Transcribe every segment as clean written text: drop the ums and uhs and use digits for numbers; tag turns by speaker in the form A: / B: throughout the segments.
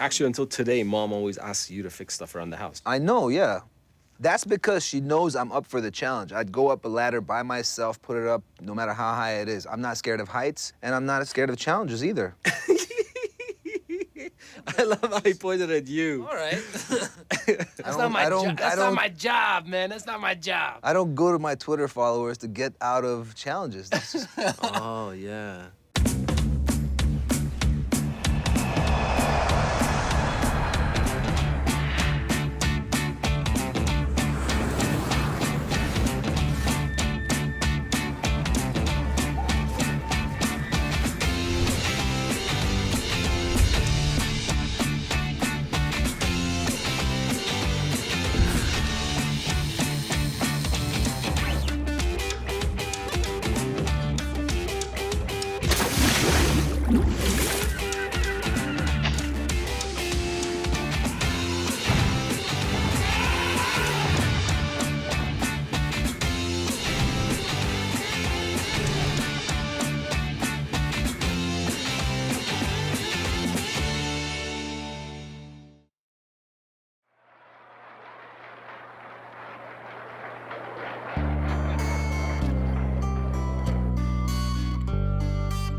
A: Actually, until today, Mom always asks you to fix stuff around the house.
B: I know, yeah. That's because she knows I'm up for the challenge. I'd go up a ladder by myself, put it up no matter how high it is. I'm not scared of heights, and I'm not scared of challenges either.
A: I love how he pointed at you.
C: All right. That's not my job, man. That's not my job.
B: I don't go to my Twitter followers to get out of challenges. That's just...
A: Oh, yeah.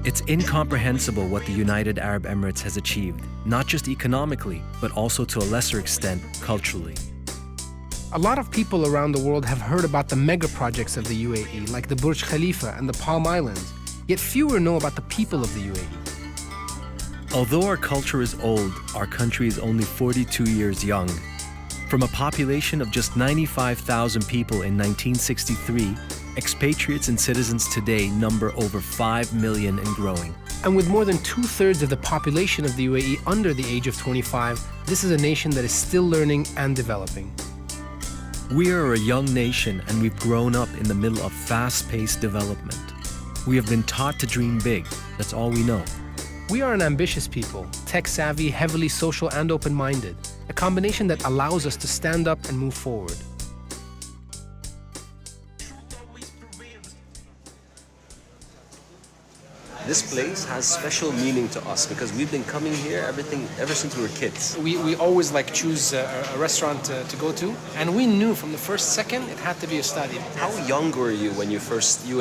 D: It's incomprehensible what the United Arab Emirates has achieved, not just economically, but also to a lesser extent, culturally.
E: A lot of people around the world have heard about the mega projects of the UAE, like the Burj Khalifa and the Palm Islands, yet fewer know about the people of the UAE.
D: Although our culture is old, our country is only 42 years young. From a population of just 95,000 people in 1963, expatriates and citizens today number over 5 million and growing.
E: And with more than 2/3 of the population of the UAE under the age of 25, this is a nation that is still learning and developing.
D: We are a young nation and we've grown up in the middle of fast-paced development. We have been taught to dream big, that's all we know.
E: We are an ambitious people, tech-savvy, heavily social and open-minded, a combination that allows us to stand up and move forward.
A: This place has special meaning to us because we've been coming here ever since we were kids.
E: We always choose a restaurant to go to, and we knew from the first second it had to be Ostadi.
A: How young were you when you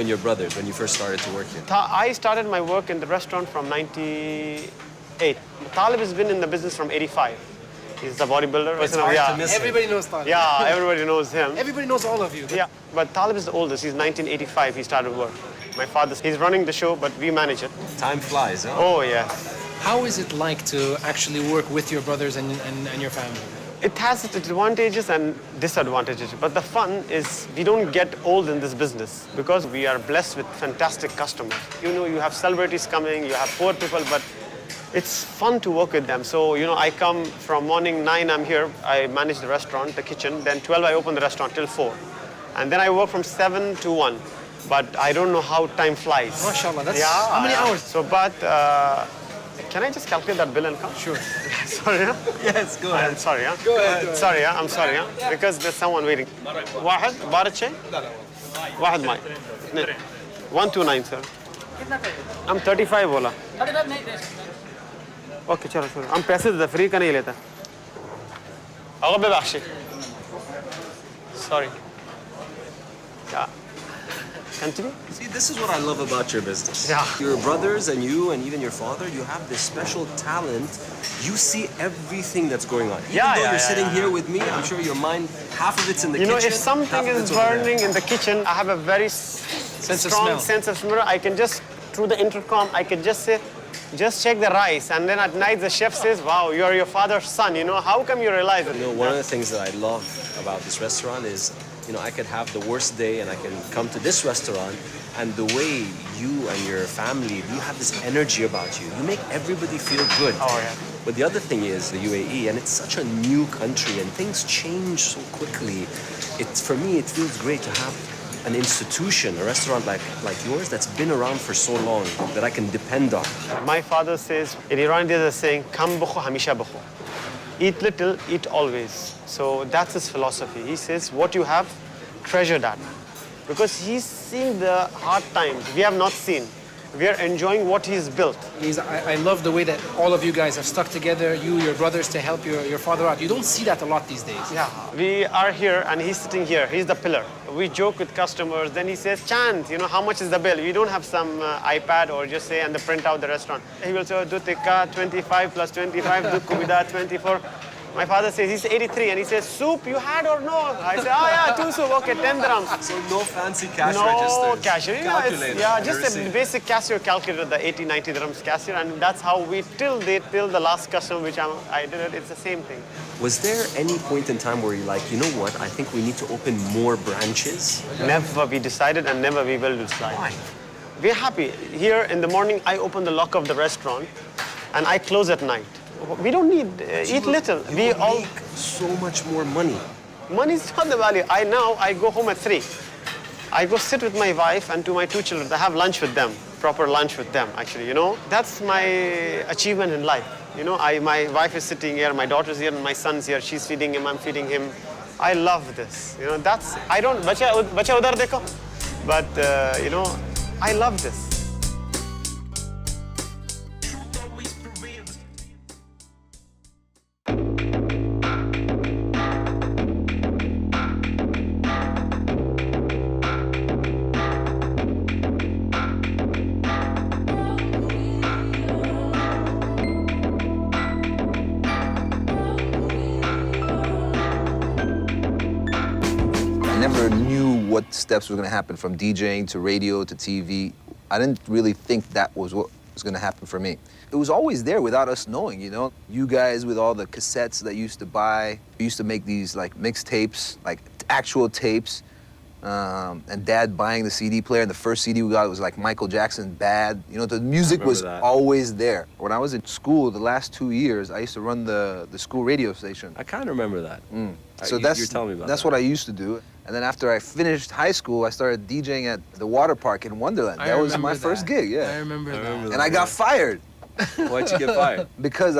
A: and your brothers, when you first started to work here?
F: I started my work in the restaurant from 98. Talib has been in the business from 85. He's a bodybuilder.
A: It's hard to miss him.
E: Everybody knows Talib.
F: Yeah, everybody knows him.
E: Everybody knows all of you.
F: Yeah, but Talib is the oldest. He's 1985. He started work. My father, he's running the show, but we manage it.
A: Time flies, huh?
F: Oh, yeah.
E: How is it like to actually work with your brothers and your family?
F: It has its advantages and disadvantages, but the fun is we don't get old in this business because we are blessed with fantastic customers. You know, you have celebrities coming, you have poor people, but it's fun to work with them. So, you know, I come from morning 9, I'm here, I manage the restaurant, the kitchen, then 12 I open the restaurant till 4. And then I work from 7 to 1. But I don't know how time flies.
E: MashaAllah, that's how many hours?
F: So, but can I just calculate that bill and come?
E: Sure.
F: Sorry, huh?
A: Yes, go ahead.
F: I'm sorry, huh?
E: Go ahead.
F: Sorry, huh? I'm sorry, huh? Because there's someone waiting. واحد بارد شيء؟ واحد ماي. 129, sir. I'm 35 बोला. 35 नहीं दे सकते. Okay, चलो चलो. हम पैसे देते free का नहीं लेता. अगर बबख्शी. Sorry. Yeah. Continue?
A: See, this is what I love about your business.
F: Yeah.
A: Your brothers and you and even your father, you have this special talent. You see everything that's going on. Even though you're sitting here with me, I'm sure your mind, half of it's in the kitchen.
F: You know, if something is burning in the kitchen, I have a very strong sense of smell. I can just, through the intercom, I can just say, just check the rice. And then at night, the chef says, wow, you're your father's son. You know, how come you realize it?
A: You know, one of the things that I love about this restaurant is, you know, I could have the worst day and I can come to this restaurant, and the way you and your family, you have this energy about you. You make everybody feel good.
F: Oh, yeah.
A: But the other thing is the UAE, and it's such a new country and things change so quickly. For me, it feels great to have an institution, a restaurant like yours that's been around for so long that I can depend on.
F: My father says, in Iran there's a saying, Kam bukho, hamisha bukho. Eat little, eat always. So that's his philosophy. He says, what you have, treasure that. Because he's seen the hard times we have not seen. We are enjoying what he's built.
E: I love the way that all of you guys have stuck together, you, your brothers, to help your father out. You don't see that a lot these days.
F: Yeah, we are here and he's sitting here. He's the pillar. We joke with customers. Then he says, Chant, how much is the bill? We don't have some iPad or just say and they print out the restaurant. He will say, do tikka 25 plus 25, do kubida 24. My father says, he's 83 and he says, soup you had or no? I say, oh yeah, 2 soup, okay, 10 dirhams.
A: So no fancy cash
F: No
A: registers?
F: cashier.
A: Calculator.
F: Just a basic cashier calculator, the 80, 90 dirhams cashier, and that's how we till the last customer, which I did it, it's the same thing.
A: Was there any point in time where you're like, you know what, I think we need to open more branches?
F: Never we decided and never we will decide.
A: Why?
F: We're happy. Here in the morning, I open the lock of the restaurant and I close at night. We don't need, eat little. We all
A: make so much more money.
F: Money is not the value. I go home at 3. I go sit with my wife and my 2 children. I have lunch with them, proper lunch with them, actually, That's my achievement in life. My wife is sitting here, my daughter's here, and my son's here. She's feeding him, I'm feeding him. I love this. I don't, bacha udhar dekho. But, I love this.
B: I never knew what steps were going to happen from DJing to radio to TV. I didn't really think that was what was going to happen for me. It was always there without us knowing, You guys with all the cassettes that you used to buy, we used to make these like mixtapes, like actual tapes, and Dad buying the CD player, and the first CD we got was like Michael Jackson, Bad. The music was always there. When I was in school, the last 2 years, I used to run the school radio station.
A: I kind of remember that.
B: So
A: you're telling me about
B: that's
A: that.
B: what I used to do. And then after I finished high school, I started DJing at the water park in Wonderland. That was my first gig, yeah.
E: I remember that.
B: And I got fired.
A: Why'd you get fired?
B: Because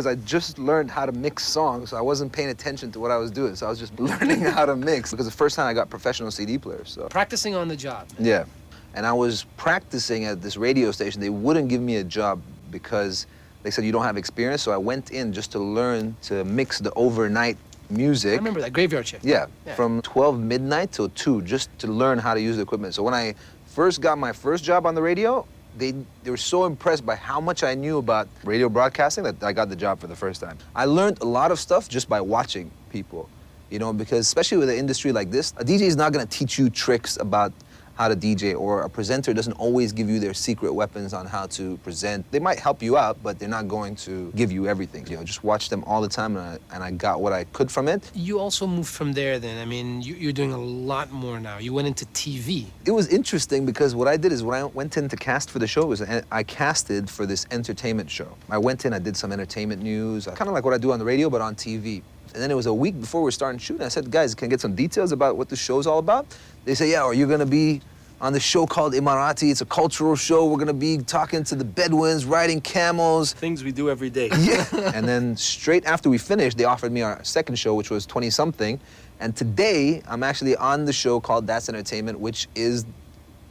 B: I just learned how to mix songs, so I wasn't paying attention to what I was doing. So I was just learning how to mix, because the first time I got professional CD players. So
E: Practicing on the job.
B: yeah. And I was practicing at this radio station. They wouldn't give me a job because they said you don't have experience. So I went in just to learn to mix the overnight music.
E: I remember that graveyard shift.
B: Yeah, from 12 midnight till 2, just to learn how to use the equipment. So when I first got my first job on the radio, they were so impressed by how much I knew about radio broadcasting that I got the job for the first time. I learned a lot of stuff just by watching people, because especially with an industry like this, a DJ is not going to teach you tricks about how to DJ, or a presenter doesn't always give you their secret weapons on how to present. They might help you out, but they're not going to give you everything. Just watch them all the time, and I got what I could from it.
E: You also moved from there then. I mean, you're doing a lot more now. You went into TV.
B: It was interesting because what I did is when I went in to cast for the show, I casted for this entertainment show. I went in, I did some entertainment news, kind of like what I do on the radio, but on TV. And then it was a week before we were starting shooting. I said, guys, can I get some details about what the show's all about? They say, yeah, are you going to be on the show called Emirati? It's a cultural show. We're going to be talking to the Bedouins, riding camels.
A: Things we do every day.
B: Yeah. And then straight after we finished, they offered me our second show, which was 20-something. And today, I'm actually on the show called That's Entertainment, which is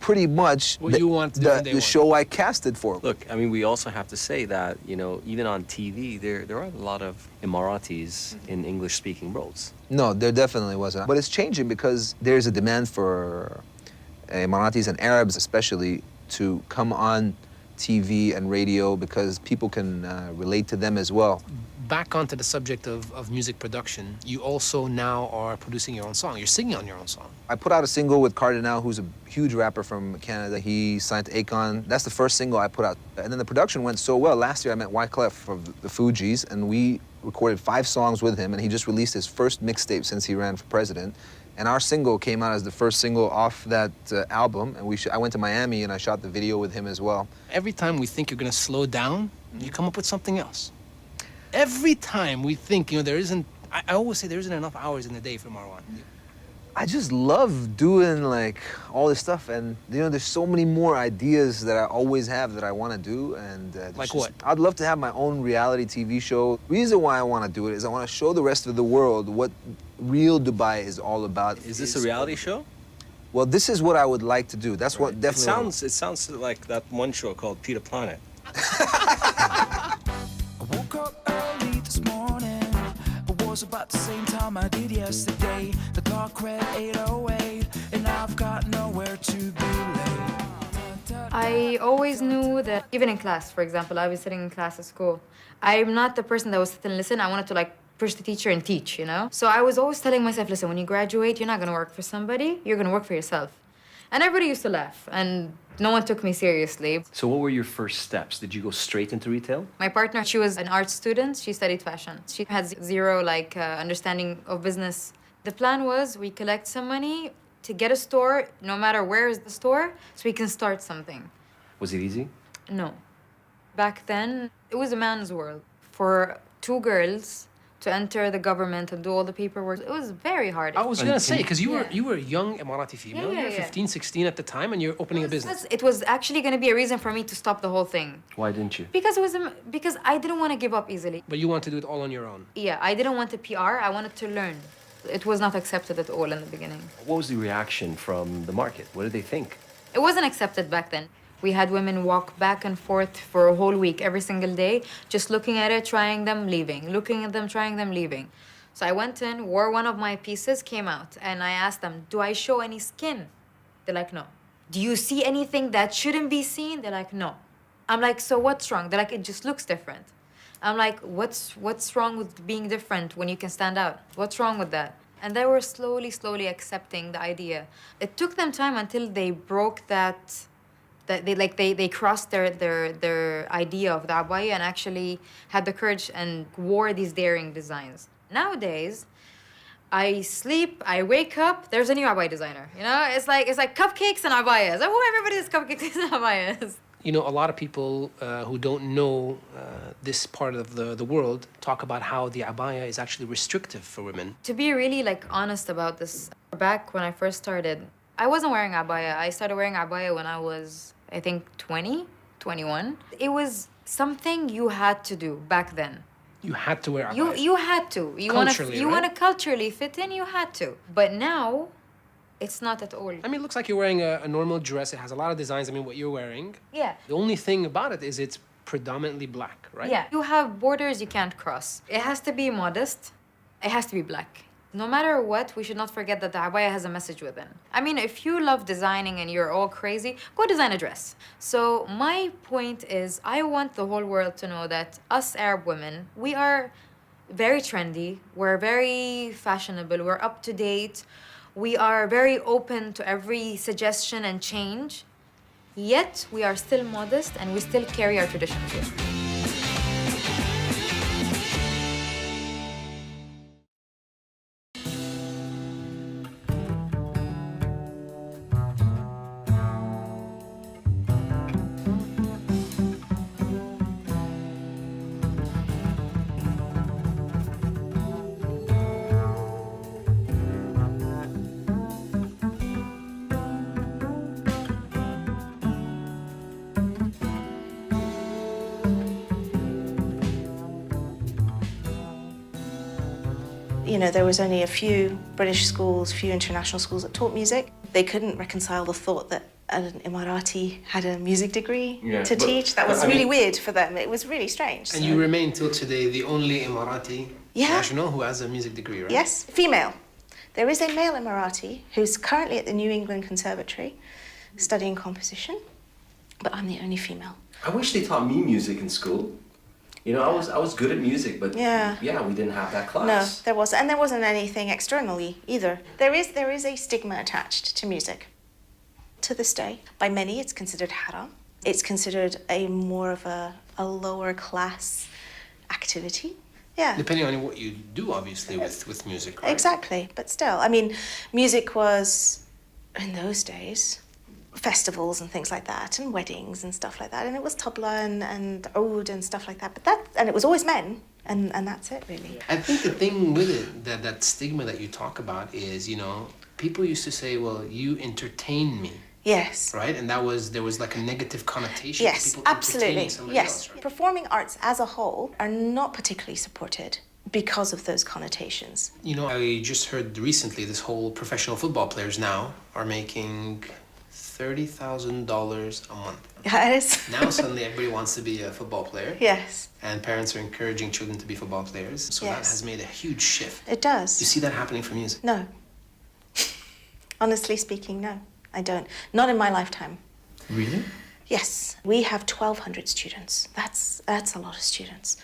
B: pretty much
E: what you want to do
B: the show I casted for.
A: Look, I mean, we also have to say that, even on TV, there are a lot of Emiratis in English-speaking roles.
B: No, there definitely wasn't. But it's changing because there's a demand for Emiratis and Arabs especially to come on TV and radio because people can relate to them as well.
E: Back onto the subject of music production, you also now are producing your own song. You're singing on your own song.
B: I put out a single with Cardinal, who's a huge rapper from Canada. He signed to Akon. That's the first single I put out. And then the production went so well. Last year I met Wyclef of the Fugees, and we recorded 5 songs with him, and he just released his first mixtape since he ran for president. And our single came out as the first single off that album, and I went to Miami and I shot the video with him as well.
E: Every time we think you're gonna slow down, you come up with something else. Every time we think, there isn't, I always say there isn't enough hours in the day for Marwan.
B: I just love doing like all this stuff, and there's so many more ideas that I always have that I want to do, and
E: like what?
B: I'd love to have my own reality TV show. Reason why I want to do it is I want to show the rest of the world what real Dubai is all about.
A: Is this a reality show?
B: Well, this is what I would like to do. That's what definitely.
G: It sounds like that one show called Peter Planet.
H: I woke up early this morning. It was about the same time I did yesterday. The clock read 8:08, and I've got nowhere to be late.
I: I always knew that, even in class, for example, I was sitting in class at school. I'm not the person that would sit and listen. I wanted to push the teacher and teach, you know? So I was always telling myself, listen, when you graduate, you're not gonna work for somebody, you're gonna work for yourself. And everybody used to laugh, and no one took me seriously.
A: So what were your first steps? Did you go straight into retail?
I: My partner, she was an art student. She studied fashion. She had zero understanding of business. The plan was we collect some money to get a store, no matter where is the store, so we can start something.
A: Was it easy?
I: No. Back then, it was a man's world. For two girls to enter the government and do all the paperwork, it was very hard.
E: I was gonna say, because you were a young Emirati female,
I: Yeah,
E: you were 15, 16 at the time, and you're opening a business.
I: It was actually gonna be a reason for me to stop the whole thing.
A: Why didn't you?
I: Because because I didn't want to give up easily.
E: But you want to do it all on your own.
I: Yeah, I didn't want to PR, I wanted to learn. It was not accepted at all in the beginning.
A: What was the reaction from the market? What did they think?
I: It wasn't accepted back then. We had women walk back and forth for a whole week, every single day, just looking at it, trying them, leaving. Looking at them, trying them, leaving. So I went in, wore one of my pieces, came out, and I asked them, do I show any skin? They're like, no. Do you see anything that shouldn't be seen? They're like, no. I'm like, so what's wrong? They're like, it just looks different. I'm like, what's wrong with being different when you can stand out? What's wrong with that? And they were slowly accepting the idea. It took them time until they broke that they crossed their idea of the abaya and actually had the courage and wore these daring designs. Nowadays, I sleep, I wake up, there's a new abaya designer. You know, it's like cupcakes and abayas. Oh, everybody has cupcakes and abayas.
E: You know, a lot of people who don't know this part of the world talk about how the abaya is actually restrictive for women.
I: To be really honest about this, back when I first started, I wasn't wearing abaya. I started wearing abaya when I was, I think, 20, 21. It was something you had to do back then.
E: You had to wear abaya.
I: You had to. You want to culturally fit in, you had to. But now, it's not at all.
E: I mean, it looks like you're wearing a normal dress. It has a lot of designs. I mean, what you're wearing.
I: Yeah.
E: The only thing about it is it's predominantly black, right?
I: Yeah. You have borders you can't cross. It has to be modest. It has to be black. No matter what, we should not forget that the abaya has a message within. I mean, if you love designing and you're all crazy, go design a dress. So my point is, I want the whole world to know that us Arab women, we are very trendy, we're very fashionable, we're up to date, we are very open to every suggestion and change, yet we are still modest and we still carry our traditions here.
J: You know, there was only a few British schools, few international schools that taught music. They couldn't reconcile the thought that an Emirati had a music degree to teach. That was really weird for them. It was really strange.
E: And you remain till today the only Emirati national who has a music degree, right?
J: Yes, female. There is a male Emirati who's currently at the New England Conservatory studying composition, but I'm the only female.
A: I wish they taught me music in school. You know, I was good at music, but yeah, we didn't have that class.
J: No, there wasn't, and there wasn't anything externally either. There is a stigma attached to music. To this day, by many, it's considered haram. It's considered a more of a lower class activity. Yeah.
E: Depending on what you do, obviously, with music, right?
J: Exactly, but still, I mean, music was, in those days, festivals and things like that, and weddings and stuff like that, and it was tabla and oud and stuff like that, and it was always men, and that's it, really.
E: I think the thing with it, that stigma that you talk about is, you know, people used to say, well, you entertain me.
J: Yes.
E: Right? And there was like a negative connotation
J: yes,
E: to people
J: absolutely.
E: entertaining somebody
J: Yes,
E: else, right?
J: Performing arts as a whole are not particularly supported because of those connotations.
E: You know, I just heard recently this whole professional football players now are making $30,000 a month.
J: Yes.
E: Now suddenly everybody wants to be a football player.
J: Yes.
E: And parents are encouraging children to be football players. So that has made a huge shift.
J: It does.
E: Do you see that happening for music?
J: No. Honestly speaking, no, I don't. Not in my lifetime.
E: Really?
J: Yes, we have 1,200 students. That's a lot of students.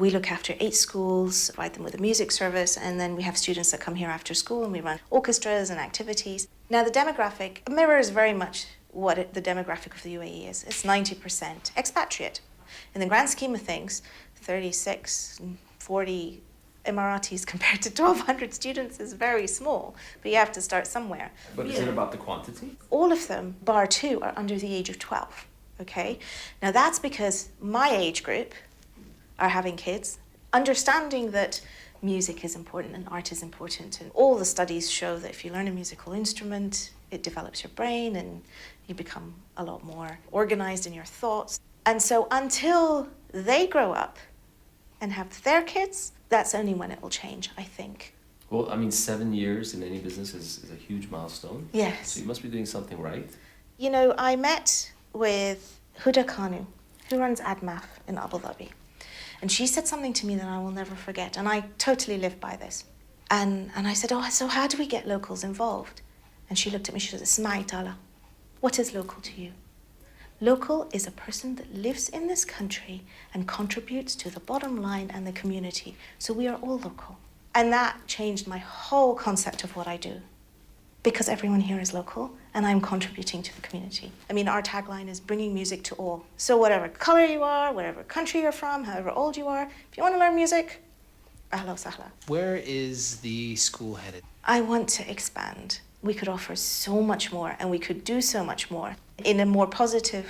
J: We look after 8 schools, provide them with a music service, and then we have students that come here after school and we run orchestras and activities. Now the demographic mirrors very much what the demographic of the UAE is. It's 90% expatriate. In the grand scheme of things, 36, 40 Emiratis compared to 1,200 students is very small, but you have to start somewhere.
A: But is it about the quantity?
J: All of them, bar 2, are under the age of 12, okay? Now that's because my age group are having kids, understanding that music is important and art is important, and all the studies show that if you learn a musical instrument, it develops your brain and you become a lot more organized in your thoughts. And so until they grow up and have their kids, that's only when it will change, I think.
A: Well, I mean, 7 years in any business is a huge milestone.
J: Yes.
A: So you must be doing something right.
J: You know, I met with Huda Kanu, who runs AdMaf in Abu Dhabi. And she said something to me that I will never forget, and I totally live by this. And I said, oh, so how do we get locals involved? And she looked at me, she said, Isma'i Tala, what is local to you? Local is a person that lives in this country and contributes to the bottom line and the community. So we are all local. And that changed my whole concept of what I do. Because everyone here is local and I'm contributing to the community. I mean, our tagline is bringing music to all. So whatever color you are, whatever country you're from, however old you are, if you want to learn music, ahla wa sahla.
E: Where is the school headed?
J: I want to expand. We could offer so much more and we could do so much more. In a more positive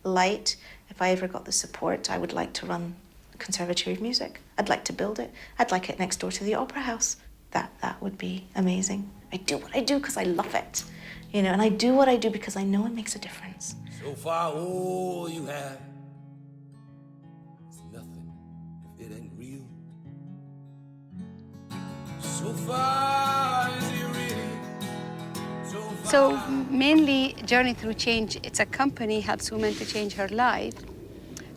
J: light, if I ever got the support, I would like to run a conservatory of music. I'd like to build it. I'd like it next door to the Opera House. That would be amazing. I do what I do because I love it, you know, and I do what I do because I know it makes a difference.
H: So far, all you have is nothing if it ain't real. So far, is it really?
K: So mainly Journey Through Change, it's a company helps women to change her life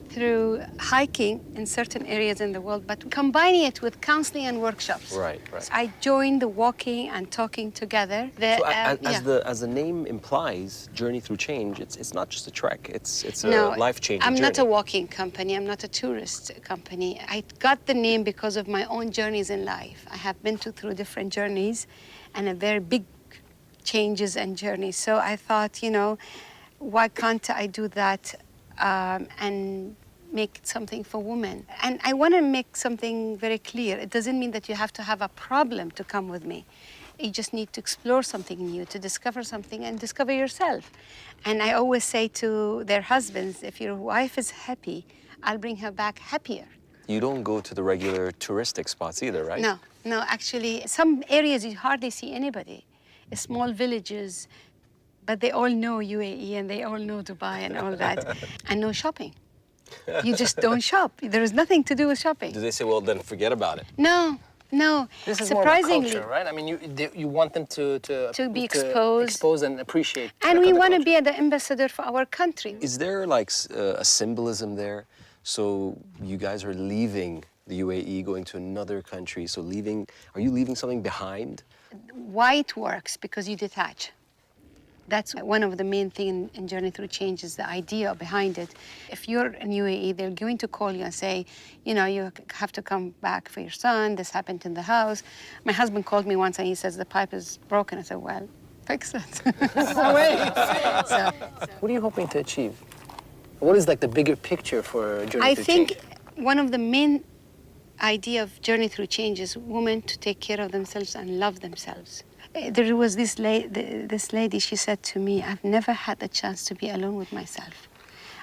K: through hiking in certain areas in the world, but combining it with counseling and workshops.
A: Right, right.
K: I joined the walking and talking together.
A: As the name implies, Journey Through Change, it's not just a trek, it's a life-changing
K: I'm
A: journey.
K: not a walking company, I'm not a tourist company. I got the name because of my own journeys in life. I have been through different journeys and a very big changes and journeys. So I thought, you know, why can't I do that and make something for women? And I want to make something very clear. It doesn't mean that you have to have a problem to come with me. You just need to explore something new, to discover something and discover yourself. And I always say to their husbands, if your wife is happy, I'll bring her back happier.
A: You don't go to the regular touristic spots either, right?
K: No, actually, some areas you hardly see anybody. Small villages, but they all know UAE and they all know Dubai and all that. And no shopping. You just don't shop. There is nothing to do with shopping.
A: Do they say, well, then forget about it?
K: No.
C: This is
K: surprisingly,
C: more of a culture, right? I mean, you want them to
K: be exposed
C: and appreciate.
K: And we want to be the ambassador for our country.
A: Is there like a symbolism there? So you guys are leaving the UAE, going to another country. So are you leaving something behind?
K: Why it works? Because you detach. That's one of the main things in Journey Through Change is the idea behind it. If you're in UAE, they're going to call you and say, you know, you have to come back for your son. This happened in the house. My husband called me once and he says, the pipe is broken. I said, well, fix it.
C: So, what are you hoping to achieve? What is like the bigger picture for Journey Through Change?
K: I think one of the main idea of Journey Through Change is women to take care of themselves and love themselves. There was this lady, she said to me, I've never had the chance to be alone with myself.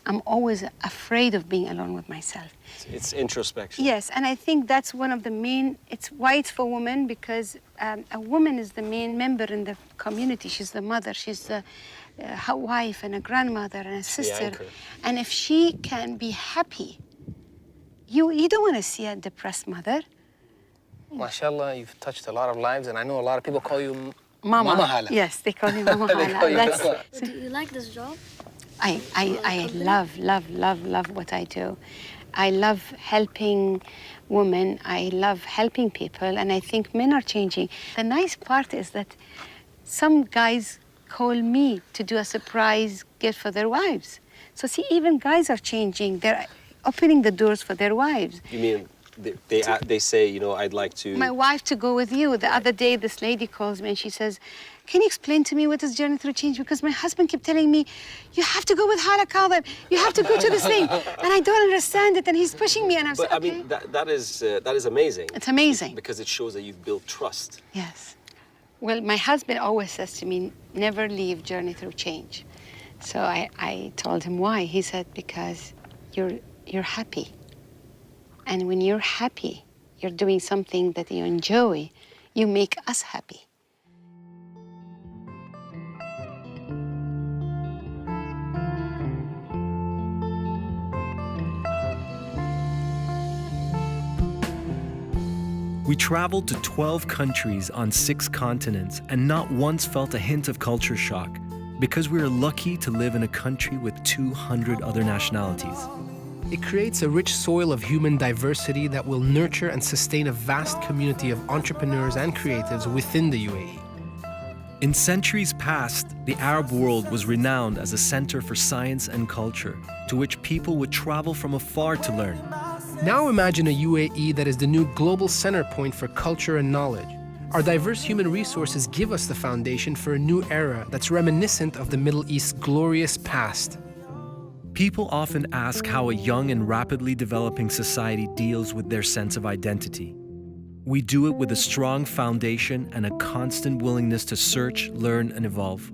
K: I'm always afraid of being alone with myself.
A: It's introspection.
K: Yes, and I think that's one of the main, it's why it's for women, because a woman is the main member in the community. She's the mother, she's the wife and a grandmother and a sister. And if she can be happy, you don't want to see a depressed mother.
C: MashaAllah, you've touched a lot of lives, and I know a lot of people call you
K: Mama.
C: Mama Hala.
K: Yes, they call me Mama
C: They call you
K: Hala.
C: Mama.
L: Do you like this job?
K: I love what I do. I love helping women. I love helping people, and I think men are changing. The nice part is that some guys call me to do a surprise gift for their wives. So see, even guys are changing. They're opening the doors for their wives.
A: You mean they say, you know, I'd like to...
K: My wife to go with you. The other day, this lady calls me and she says, can you explain to me what is Journey Through Change? Because my husband kept telling me, you have to go with Hala Kabab. You have to go to this thing. And I don't understand it. And he's pushing me. And I'm saying,
A: But I mean, that is amazing.
K: It's amazing.
A: Because it shows that you've built trust.
K: Yes. Well, my husband always says to me, never leave Journey Through Change. So I told him why. He said, because you're happy. And when you're happy, you're doing something that you enjoy, you make us happy.
D: We traveled to 12 countries on 6 continents and not once felt a hint of culture shock because we are lucky to live in a country with 200 other nationalities.
E: It creates a rich soil of human diversity that will nurture and sustain a vast community of entrepreneurs and creatives within the UAE.
D: In centuries past, the Arab world was renowned as a center for science and culture, to which people would travel from afar to learn.
E: Now imagine a UAE that is the new global center point for culture and knowledge. Our diverse human resources give us the foundation for a new era that's reminiscent of the Middle East's glorious past.
D: People often ask how a young and rapidly developing society deals with their sense of identity. We do it with a strong foundation and a constant willingness to search, learn, and evolve.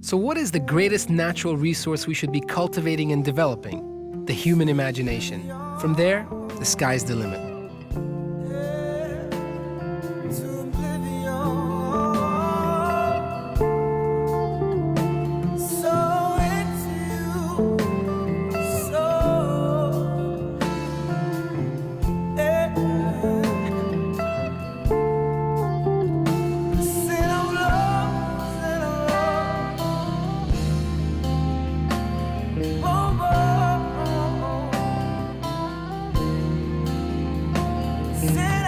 E: So what is the greatest natural resource we should be cultivating and developing? The human imagination. From there, the sky's the limit.
H: Say